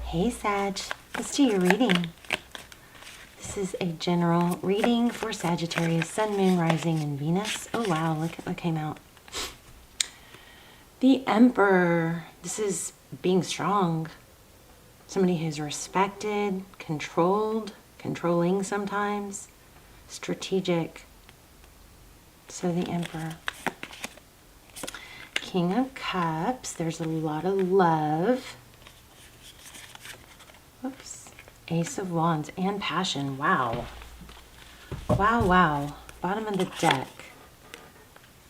Hey Sag, let's do your reading. This is a general reading for Sagittarius, Sun, Moon, Rising, and Venus. Oh wow, look at what came out. The Emperor. This is being strong. Somebody who's respected, controlled, controlling sometimes, strategic. So the Emperor. King of Cups. There's a lot of love. Whoops. Ace of Wands and passion. Wow. Wow, wow. Bottom of the deck.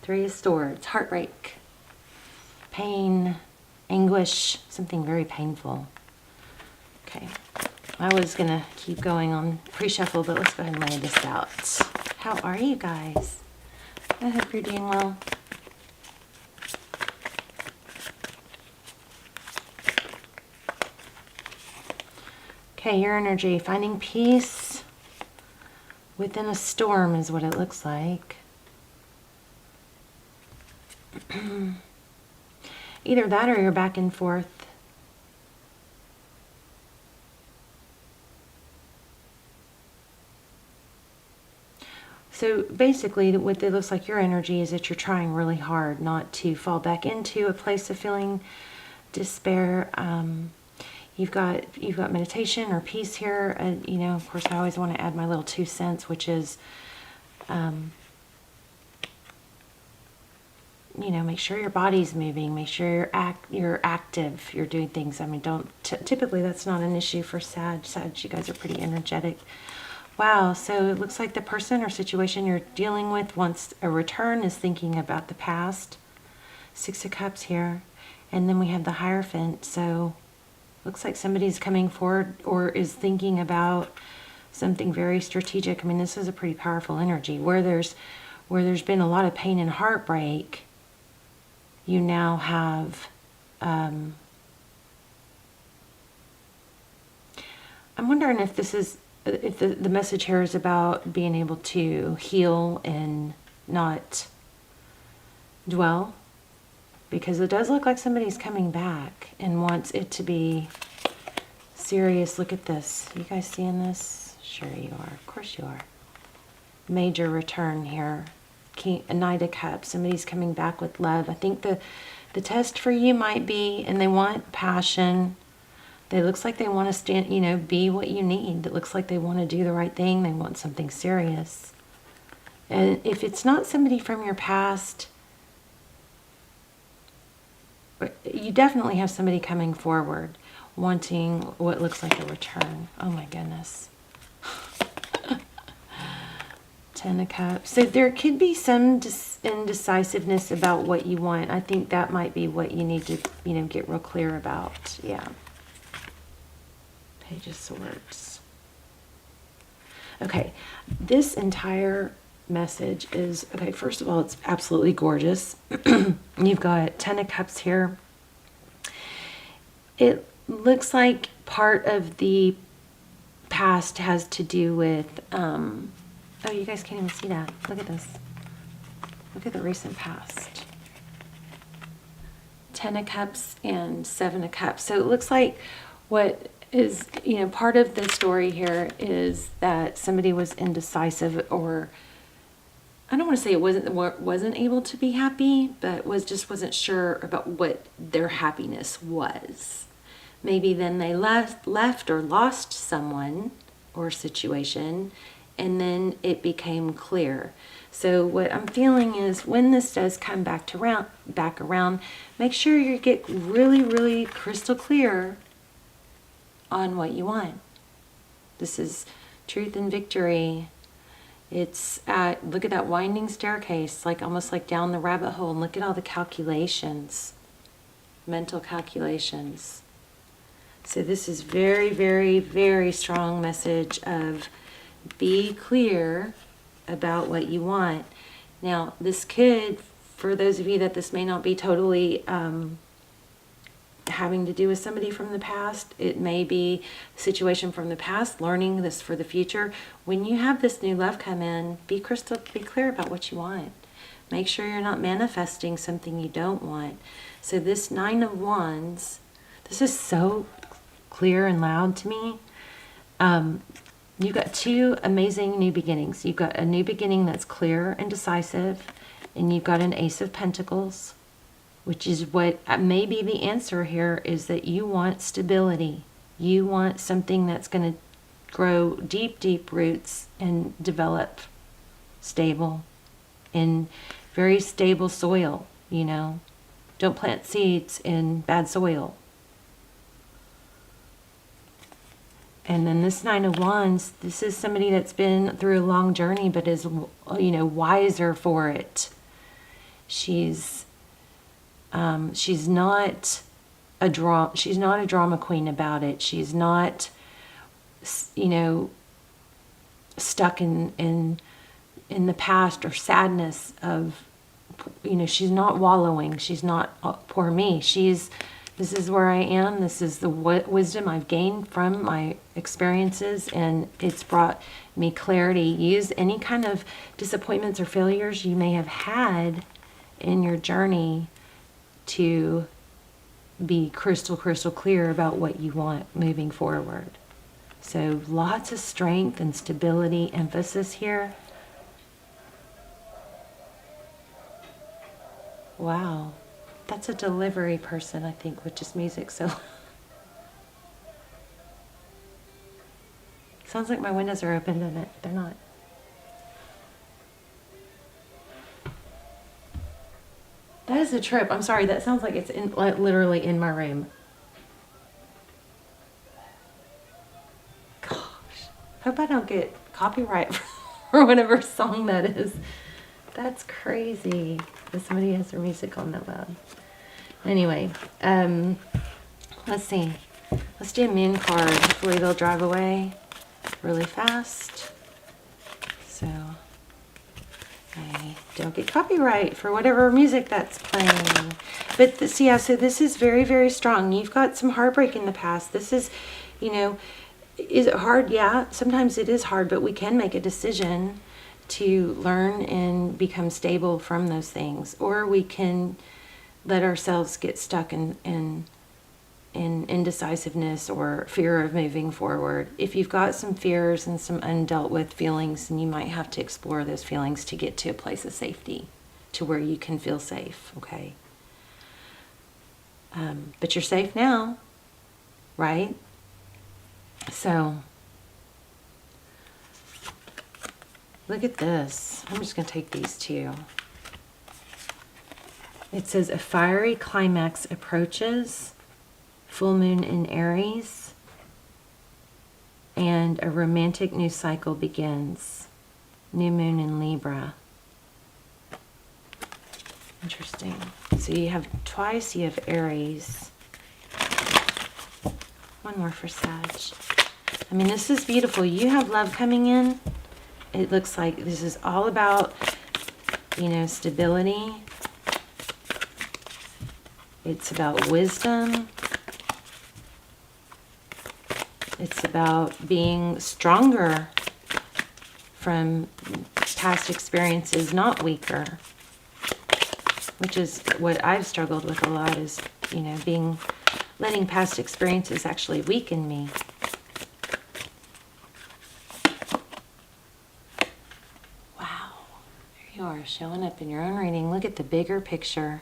Three of Swords. Heartbreak. Pain. Anguish. Something very painful. Okay. I was going to keep going on pre-shuffle, but let's go ahead and lay this out. How are you guys? I hope you're doing well. Okay, your energy. Finding peace within a storm is what it looks like. Either that or you're back and forth. So basically what it looks like your energy is that you're trying really hard not to fall back into a place of feeling despair. You've got meditation or peace here. You know, of course, I always want to add my little 2 cents, which is, you know, make sure your body's moving, make sure you're active, you're doing things. I mean, typically that's not an issue for Sag. Sag, you guys are pretty energetic. Wow, so it looks like the person or situation you're dealing with wants a return, is thinking about the past. 6 of Cups here. And then we have the Hierophant, so looks like somebody's coming forward or is thinking about something very strategic. I mean, this is a pretty powerful energy. Where there's been a lot of pain and heartbreak, you now have, I'm wondering if this is, if the message here is about being able to heal and not dwell. Because it does look like somebody's coming back and wants it to be serious. Look at this. You guys seeing this? Sure you are. Of course you are. Major return here. A Knight of Cups. Somebody's coming back with love. I think the test for you might be, and they want passion. It looks like they want to stand, you know, be what you need. It looks like they want to do the right thing. They want something serious. And if it's not somebody from your past, you definitely have somebody coming forward wanting what looks like a return. Oh my goodness. 10 of Cups. So there could be some indecisiveness about what you want. I think that might be what you need to, you know, get real clear about. Yeah. Page of Swords. Okay. This entire message is, okay, first of all, it's absolutely gorgeous. You've got 10 of Cups here. It looks like part of the past has to do with, oh, you guys can't even see that. Look at this. Look at the recent past. 10 of Cups and 7 of Cups. So it looks like what is, you know, part of the story here is that somebody was indecisive, or I don't want to say it wasn't able to be happy, but wasn't sure about what their happiness was. Maybe then they left or lost someone or situation, and then it became clear. So what I'm feeling is when this does come back around, make sure you get really, really crystal clear on what you want. This is truth and victory. It's look at that winding staircase, like almost like down the rabbit hole, and look at all the calculations, mental calculations. So this is very, very, very strong message of be clear about what you want. Now, this could, for those of you that this may not be totally having to do with somebody from the past, it may be a situation from the past, learning this for the future. When you have this new love come in, be clear about what you want. Make sure you're not manifesting something you don't want. So this 9 of Wands, this is so clear and loud to me. You've got two amazing new beginnings. You've got a new beginning that's clear and decisive, and you've got an Ace of Pentacles, which is what may be the answer here, is that you want stability. You want something that's going to grow deep, deep roots and develop stable in very stable soil, you know. Don't plant seeds in bad soil. And then this Nine of Wands, this is somebody that's been through a long journey but is, you know, wiser for it. She's not a drama queen about it. She's not, you know, stuck in the past or sadness of, you know, she's not wallowing. She's not, oh, poor me. This is where I am. This is the wisdom I've gained from my experiences, and it's brought me clarity. Use any kind of disappointments or failures you may have had in your journey to be crystal clear about what you want moving forward. So lots of strength and stability emphasis here. Wow. That's a delivery person, I think, with just music. So sounds like my windows are open, doesn't it? They're not. That is a trip. I'm sorry. That sounds like it's literally in my room. Gosh. Hope I don't get copyright for whatever song that is. That's crazy that somebody has their music on that loud. Anyway, let's see. Let's do a moon card. Hopefully they'll drive away really fast, so I don't get copyright for whatever music that's playing. But this, yeah, so this is very, very strong. You've got some heartbreak in the past. This is, you know, is it hard? Yeah, sometimes it is hard, but we can make a decision to learn and become stable from those things, or we can let ourselves get stuck in indecisiveness or fear of moving forward. If you've got some fears and some undealt with feelings, then you might have to explore those feelings to get to a place of safety, to where you can feel safe, okay? But you're safe now, right? So look at this. I'm just going to take these two. It says, a fiery climax approaches, full moon in Aries, and a romantic new cycle begins, new moon in Libra. Interesting. So you have twice, you have Aries. One more for Sag. I mean, this is beautiful. You have love coming in. It looks like this is all about, you know, stability. It's about wisdom. It's about being stronger from past experiences, not weaker. Which is what I've struggled with a lot, is, you know, letting past experiences actually weaken me. Wow. There you are, showing up in your own reading. Look at the bigger picture.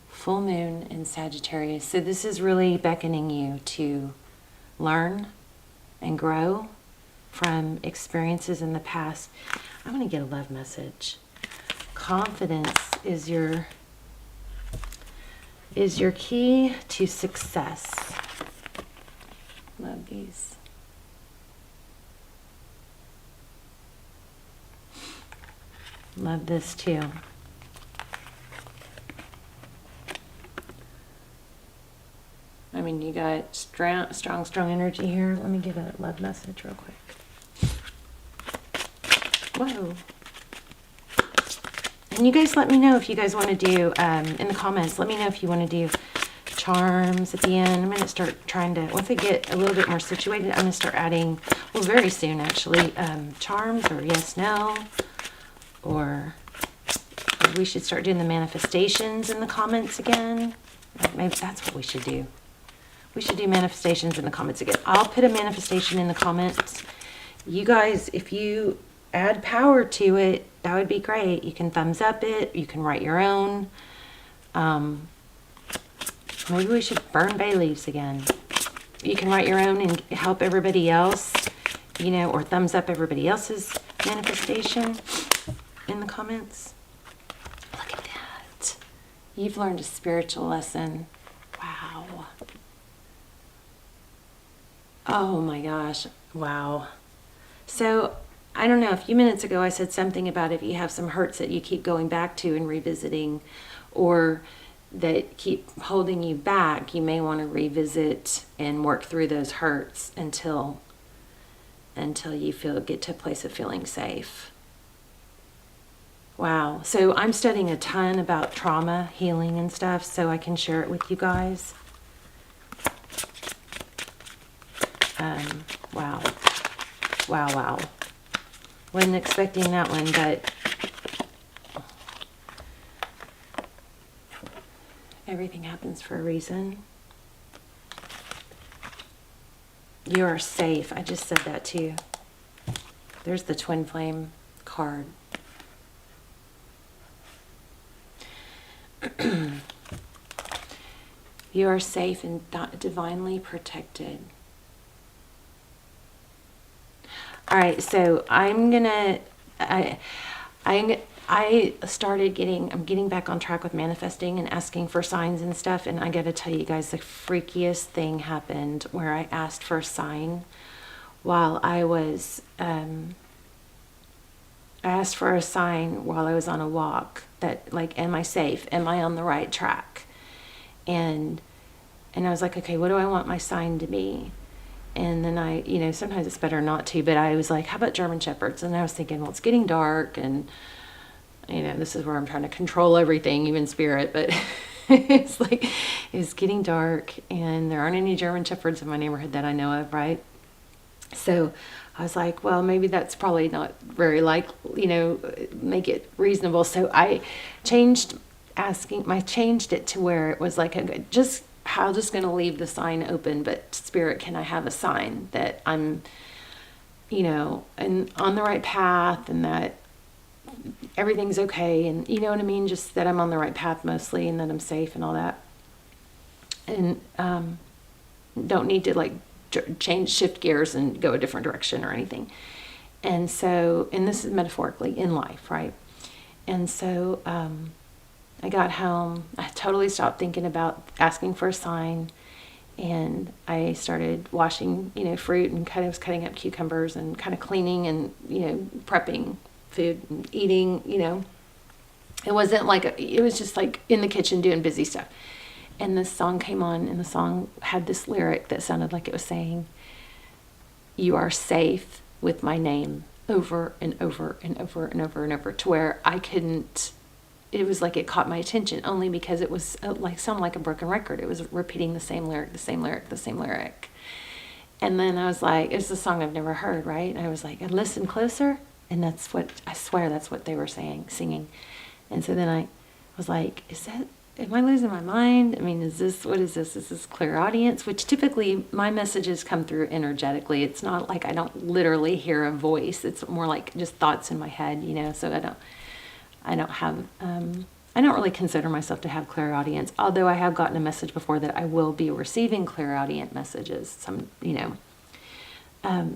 Full moon in Sagittarius. So this is really beckoning you to learn and grow from experiences in the past. I'm going to get a love message. Confidence is your key to success. Love these. Love this too. I mean, you got strong energy here. Let me get a love message real quick. Whoa. And you guys let me know if you guys want to do, in the comments, let me know if you want to do charms at the end. I'm going to start trying to, once I get a little bit more situated, I'm going to start adding, well, very soon actually, charms or yes, no, or we should start doing the manifestations in the comments again. Maybe that's what we should do. We should do manifestations in the comments again. I'll put a manifestation in the comments. You guys, if you add power to it, that would be great. You can thumbs up it. You can write your own. Maybe we should burn bay leaves again. You can write your own and help everybody else, you know, or thumbs up everybody else's manifestation in the comments. Look at that. You've learned a spiritual lesson. Wow. Oh my gosh. Wow. So, I don't know, a few minutes ago I said something about if you have some hurts that you keep going back to and revisiting, or that keep holding you back, you may want to revisit and work through those hurts until you get to a place of feeling safe. Wow. So I'm studying a ton about trauma healing and stuff, so I can share it with you guys. Wow. Wow. Wasn't expecting that one, but everything happens for a reason. You are safe. I just said that too. There's the twin flame card. You are safe and divinely protected. All right, so I'm getting back on track with manifesting and asking for signs and stuff, and I gotta tell you guys, the freakiest thing happened where I asked for a sign while I was, I asked for a sign while I was on a walk that, like, am I safe? Am I on the right track? And I was like, okay, what do I want my sign to be? And then I, you know, sometimes it's better not to, but I was like, how about German Shepherds? And I was thinking, well, it's getting dark, and, you know, this is where I'm trying to control everything, even spirit, but it's like, it's getting dark, and there aren't any German Shepherds in my neighborhood that I know of, right? So I was like, well, maybe that's probably not very you know, make it reasonable. So I changed it to where it was like I'm just going to leave the sign open, but spirit, can I have a sign that I'm, you know, and on the right path, and that everything's okay, and you know what I mean, just that I'm on the right path mostly, and that I'm safe and all that, and don't need to like shift gears and go a different direction or anything. And so, and this is metaphorically in life, right? And so I got home, I totally stopped thinking about asking for a sign, and I started washing, you know, fruit, and kind of was cutting up cucumbers and kind of cleaning and, you know, prepping food and eating, you know. It wasn't like, it was just like in the kitchen doing busy stuff. And this song came on, and the song had this lyric that sounded like it was saying, you are safe with my name, over and over and over and over and over, to where I couldn't, it was like it caught my attention only because it was like sounded like a broken record. It was repeating the same lyric, the same lyric, the same lyric. And then I was like, it's a song I've never heard, right? And I was like, I listened closer, and that's what, I swear that's what they were singing. And so then I was like, am I losing my mind? I mean, what is this? Is this clairaudience? Which typically my messages come through energetically. It's not like I don't literally hear a voice. It's more like just thoughts in my head, you know, so I don't really consider myself to have clairaudience, although I have gotten a message before that I will be receiving clairaudient messages, some, you know.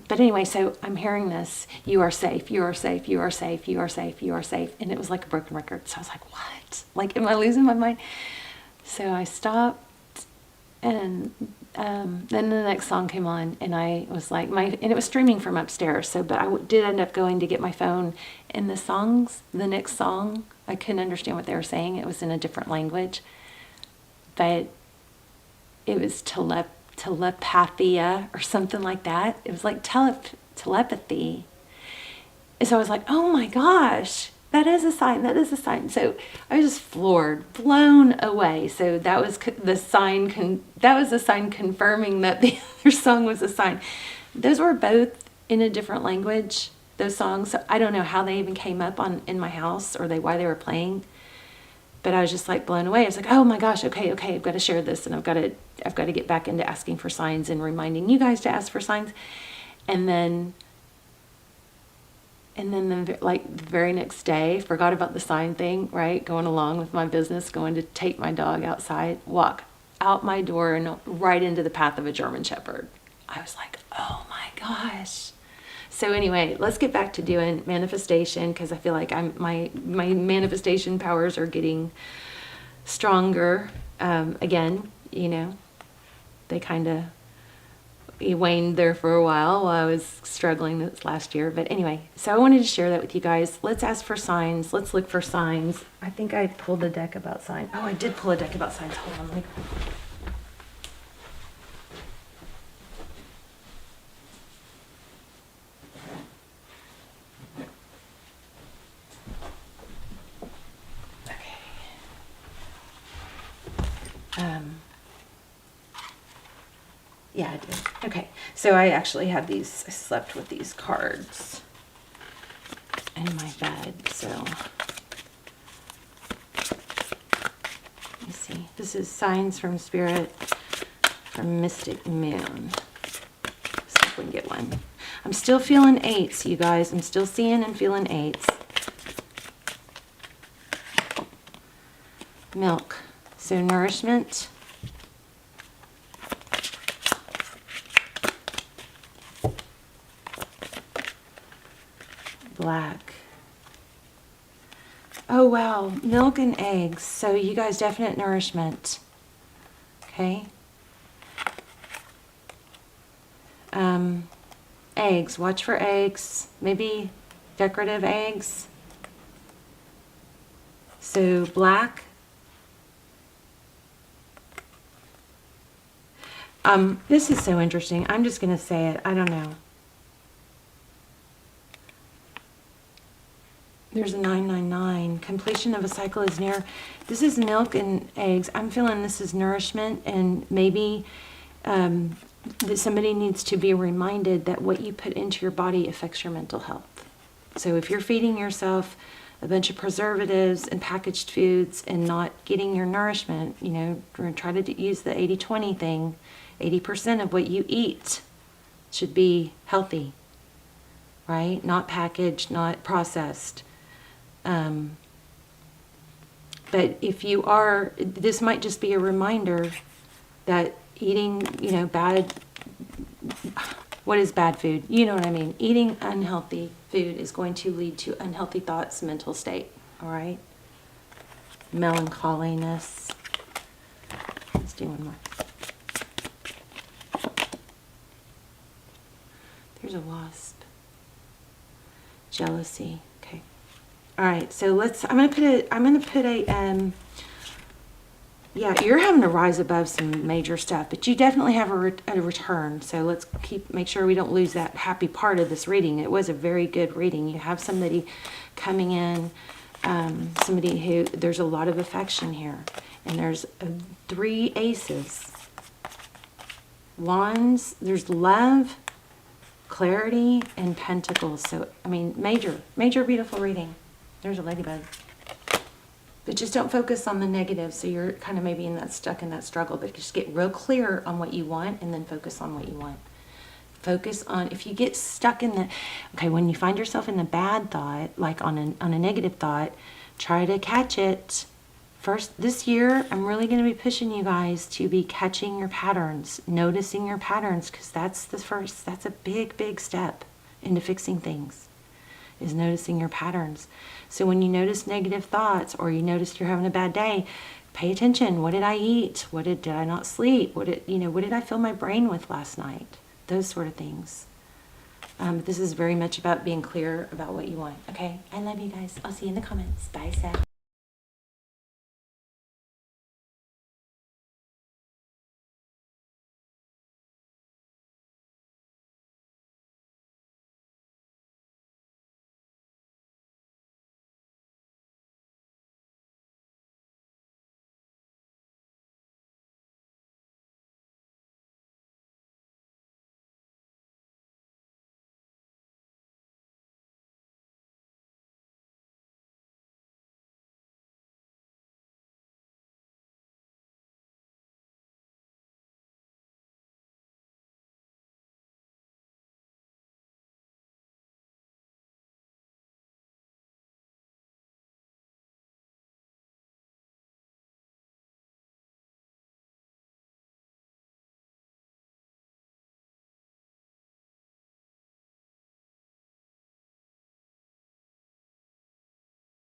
But anyway, so I'm hearing this, you are safe, you are safe, you are safe, you are safe, you are safe. And it was like a broken record. So I was like, what? Like, am I losing my mind? So I stopped, and then the next song came on, and I was like, and it was streaming from upstairs. So, but I did end up going to get my phone, and the next song, I couldn't understand what they were saying. It was in a different language, but it was telepathia or something like that. It was like telepathy. And so I was like, oh my gosh, that is a sign, that is a sign. So I was just floored, blown away. So that was the sign, confirming that the other song was a sign. Those were both in a different language, those songs. So I don't know how they even came up in my house, or why they were playing. But I was just like blown away. I was like, oh my gosh, okay, I've got to share this, and I've got to I've got to get back into asking for signs and reminding you guys to ask for signs. And then the very next day, forgot about the sign thing, right? Going along with my business, going to take my dog outside, walk out my door and right into the path of a German Shepherd. I was like, oh my gosh. So anyway, let's get back to doing manifestation, because I feel like my manifestation powers are getting stronger again. You know, they kind of waned there for a while I was struggling this last year. But anyway, so I wanted to share that with you guys. Let's ask for signs. Let's look for signs. I think I pulled a deck about signs. Oh, I did pull a deck about signs. Hold on. Yeah, I did. Okay, so I actually have these, I slept with these cards in my bed, so let me see. This is Signs from Spirit from Mystic Moon. Let's see if we can get one. I'm still feeling eights, you guys. I'm still seeing and feeling eights. Milk. So nourishment. Black. Oh wow, milk and eggs. So you guys, definite nourishment. Okay. Eggs. Watch for eggs. Maybe decorative eggs. So black. This is so interesting. I'm just going to say it. I don't know. There's a 999. Completion of a cycle is near. This is milk and eggs. I'm feeling this is nourishment, and maybe that somebody needs to be reminded that what you put into your body affects your mental health. So if you're feeding yourself a bunch of preservatives and packaged foods and not getting your nourishment, you know, try to use the 80-20 thing. 80% of what you eat should be healthy, right? Not packaged, not processed. But if you are, this might just be a reminder that eating, you know, what is bad food? You know what I mean? Eating unhealthy food is going to lead to unhealthy thoughts, mental state, all right? Melancholiness. Let's do one more. There's a wasp. Jealousy. Okay. All right. So I'm gonna put a yeah, you're having to rise above some major stuff, but you definitely have a return. So let's make sure we don't lose that happy part of this reading. It was a very good reading. You have somebody coming in, somebody who, there's a lot of affection here, and there's 3 aces. Wands, there's love, clarity, and pentacles. So, I mean, major beautiful reading. There's a ladybug. But just don't focus on the negative, so you're kind of maybe stuck in that struggle, but just get real clear on what you want and then focus on what you want. Focus on, if you get stuck in the, okay, when you find yourself in the bad thought, like on a negative thought, try to catch it. First, this year, I'm really going to be pushing you guys to be catching your patterns, noticing your patterns, because that's a big step into fixing things, is noticing your patterns. So when you notice negative thoughts, or you notice you're having a bad day, pay attention. What did I eat? Did I not sleep? What did I fill my brain with last night? Those sort of things. This is very much about being clear about what you want. Okay, I love you guys. I'll see you in the comments. Bye, Seth.